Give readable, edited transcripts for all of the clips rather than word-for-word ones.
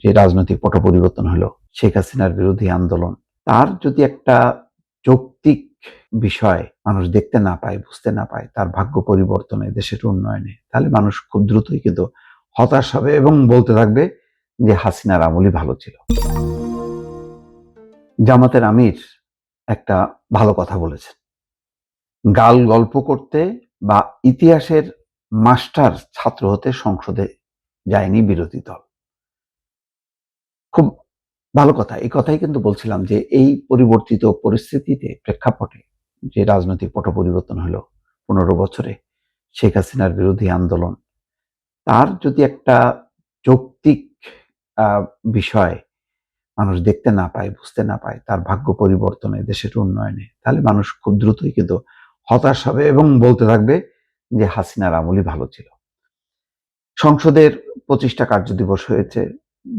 যে রাজনৈতিক পট পরিবর্তন হলো, শেখ হাসিনার বিরোধী আন্দোলন, তার যদি একটা যৌক্তিক বিষয় মানুষ দেখতে না পায়, বুঝতে না পায়, তার ভাগ্য পরিবর্তনে, দেশের উন্নয়নে, তাহলে মানুষ খুব দ্রুতই কিন্তু হতাশ হবে এবং বলতে থাকবে যে হাসিনার আমলই ভালো ছিল। জামাতের আমির একটা ভালো কথা বলেছেন, গাল গল্প করতে বা ইতিহাসের মাস্টার ছাত্র হতে সংসদে যায়নি বিরোধী দল। খুব ভালো কথা। এই কথাই কিন্তু বলছিলাম যে এই পরিবর্তিত পরিস্থিতিতে, প্রেক্ষাপটে যে রাজনৈতিক পট পরিবর্তন হলো ১৫ বছরে, শেখ হাসিনার বিরোধী আন্দোলন, তার যদি একটা যৌক্তিক বিষয় মানুষ দেখতে না পায়, বুঝতে না পায়, তার ভাগ্য পরিবর্তনে, দেশের উন্নয়নে, তাহলে মানুষ খুব দ্রুতই কিন্তু হতাশ হবে এবং বলতে থাকবে যে হাসিনার আমলই ভালো ছিল। সংসদের ২৫টা কার্যদিবস হয়েছে,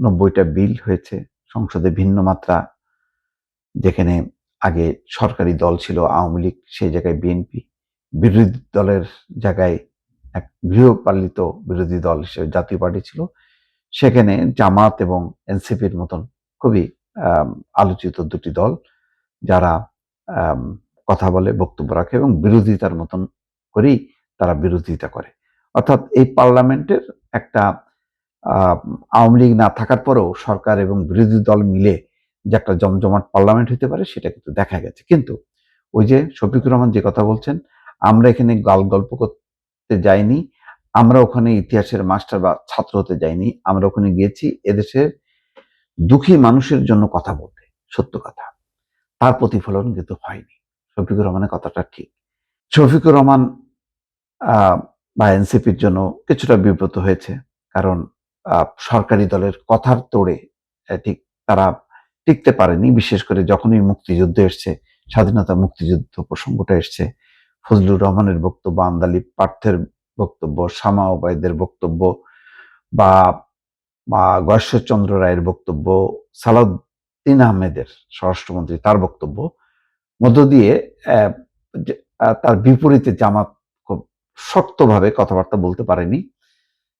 ৯০টা বিল হয়েছে। সংসদে ভিন্ন মাত্রা, যেখানে আগে সরকারি দল ছিল আওয়ামী লীগ, সেই জায়গায় বিএনপি, বিরোধী দলের জায়গায় এক গৃহপালিত বিরোধী দল হিসেবে জাতীয় পার্টি ছিল, সেখানে জামাত এবং এনসিপির মতন খুবই আলোচিত দুটি দল, যারা কথা বলে, বক্তব্য রাখে এবং বিরোধিতার মতন করেই তারা বিরোধিতা করে। অর্থাৎ এই পার্লামেন্টের একটা আওয়ামী লীগ না থাকার পরেও সরকার এবং বিরোধী দল মিলে যে একটা জমজমাট পার্লামেন্ট হতে পারে, সেটা কিন্তু দেখা গেছে। কিন্তু ওই যে শফিকুর রহমান যে কথা বলছেন, আমরা এখানে গাল গল্প করতে যাইনি, আমরা ওখানে ইতিহাসের মাস্টার বা ছাত্র হতে যাইনি, আমরা ওখানে গিয়েছি এদেশের দুঃখী মানুষের জন্য কথা বলতে, সত্য কথা। তার প্রতিফলন কিন্তু হয়নি। শফিকুর রহমানের কথাটা ঠিক। শফিকুর রহমান বা এনসিপির জন্য কিছুটা বিব্রত হয়েছে, কারণ সরকারি দলের কথার তোড়ে ঠিক তারা টিকতে পারেনি। বিশেষ করে যখনই মুক্তিযুদ্ধ এসছে, স্বাধীনতা মুক্তিযুদ্ধ প্রসঙ্গটা এসছে, ফজলুর রহমানের বক্তব্য, আন্দালিব পার্থের বক্তব্য, শামা ওবায়দের বক্তব্য, বা গয়েশ্বরচন্দ্র রায়ের বক্তব্য, সালাউদ্দিন আহমেদের স্বরাষ্ট্রমন্ত্রী তার বক্তব্য মধ্য দিয়ে তার বিপরীতে জামাত খুব শক্তভাবে কথাবার্তা বলতে পারেনি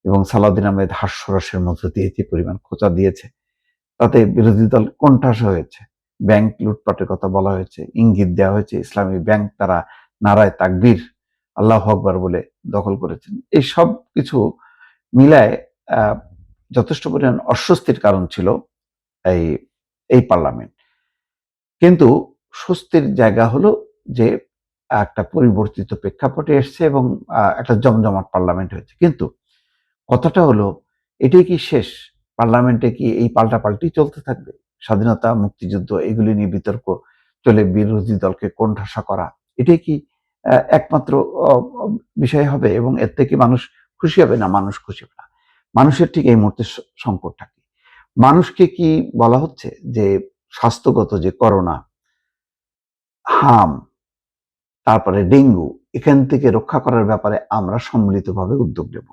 এবং সালাউদ্দিন আহমেদ হাস্যরসের মধ্য দিয়ে যে পরিমাণ খোঁচা দিয়েছে, তাতে বিরোধী দল কোণঠাসা হয়েছে। ব্যাংক লুটপাটের কথা বলা হয়েছে, ইঙ্গিত দেওয়া হয়েছে ইসলামী ব্যাংক তারা নারায় তাকবীর, আল্লাহু আকবার বলে দখল করেছেন। এই সব কিছু মিলায় যথেষ্ট পরিমাণ অস্বস্তির কারণ ছিল এই এই পার্লামেন্ট। কিন্তু স্বস্তির জায়গা হলো যে একটা পরিবর্তিত প্রেক্ষাপটে এসছে এবং একটা জমজমাট পার্লামেন্ট হয়েছে। কিন্তু কথাটা হলো, এটাই কি শেষ? পার্লামেন্টে কি এই পাল্টাপাল্টি চলতে থাকবে? স্বাধীনতা, মুক্তিযুদ্ধ এগুলি নিয়ে বিতর্ক চলে, বিরোধী দলকে কোণঠাসা করা, এটাই কি একমাত্র অ অ বিষয় হবে এবং এর থেকে মানুষ খুশি হবে? না, মানুষ খুশি হবে না। মানুষের ঠিক এই মুহূর্তে সংকটটা কি? মানুষকে কি বলা হচ্ছে যে স্বাস্থ্যগত যে করোনা, হাম, তারপরে ডেঙ্গু, এখান থেকে রক্ষা করার ব্যাপারে আমরা সম্মিলিতভাবে উদ্যোগ নেব।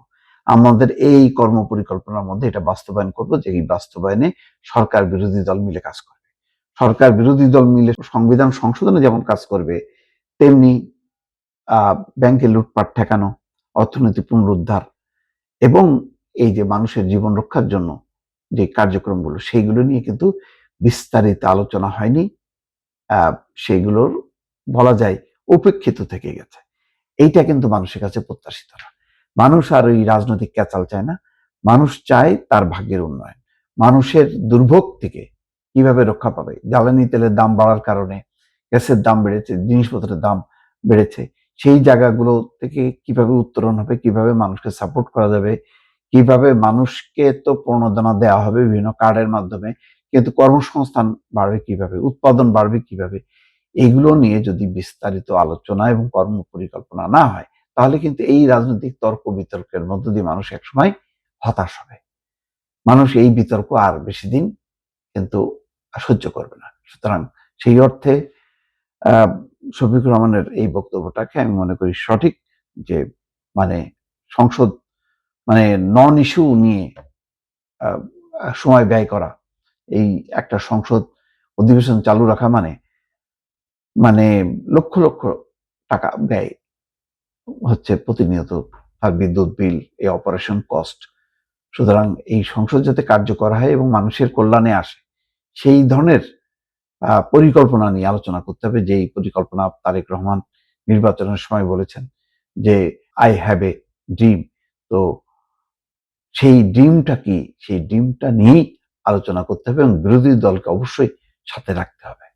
আমাদের এই কর্মপরিকল্পনার মধ্যে এটা বাস্তবায়ন করব, যে এই বাস্তবায়নে সরকার বিরোধী দল মিলে কাজ করবে। সরকার বিরোধী দল মিলে সংবিধান সংশোধনে যেমন কাজ করবে, তেমনি ব্যাংকে লুটপাট ঠেকানো, অর্থনীতি পুনরুদ্ধার এবং এই যে মানুষের জীবন রক্ষার জন্য যে কার্যক্রমগুলো, সেইগুলো নিয়ে কিন্তু বিস্তারিত আলোচনা হয়নি। সেইগুলোর বলা যায় উপেক্ষিত থেকে গেছে। এইটা কিন্তু মানুষের কাছে প্রত্যাশিত না। মানুষ আর ওই রাজনৈতিক ক্যাচাল চায় না। মানুষ চায় তার ভাগ্যের উন্নয়ন। মানুষের দুর্ভোগ থেকে কিভাবে রক্ষা পাবে? জ্বালানি তেলের দাম বাড়ার কারণে গ্যাসের দাম বেড়েছে, জিনিসপত্রের দাম বেড়েছে। সেই জায়গাগুলো থেকে কিভাবে উত্তরণ হবে, কিভাবে মানুষকে সাপোর্ট করা যাবে, কিভাবে মানুষকে তো প্রণোদনা দেওয়া হবে বিভিন্ন কার্ডের মাধ্যমে, কিন্তু কর্মসংস্থান বাড়বে কিভাবে, উৎপাদন বাড়বে কিভাবে, এগুলো নিয়ে যদি বিস্তারিত আলোচনা এবং কর্ম পরিকল্পনা না হয়, তাহলে কিন্তু এই রাজনৈতিক তর্ক বিতর্কের মধ্য দিয়ে মানুষ একসময় হতাশ হবে। মানুষ এই বিতর্ক আর বেশি দিন কিন্তু সহ্য করবে না। সুতরাং সেই অর্থে আহ শফিকুর রহমানের এই বক্তব্যটাকে আমি মনে করি সঠিক, যে মানে সংসদ মানে নন ইস্যু নিয়ে আহ, সময় ব্যয় করা, এই একটা সংসদ অধিবেশন চালু রাখা মানে মানে লক্ষ লক্ষ টাকা ব্যয় হচ্ছে প্রতিনিয়ত, তার বিদ্যুৎ বিল, এই অপারেশন কস্ট, সুতরাং এই সংসদ যাতে কার্যকর হয় এবং মানুষের কল্যাণে আসে, সেই ধরনের পরিকল্পনা নিয়ে আলোচনা করতে হবে। যেই পরিকল্পনা তারেক রহমান নির্বাচনের সময় বলেছেন যে আই হ্যাভ এ ড্রিম। তো সেই ড্রিমটা কি, সেই ড্রিমটা নিয়েই আলোচনা করতে হবে এবং বিরোধী দলকে অবশ্যই সাথে রাখতে হবে।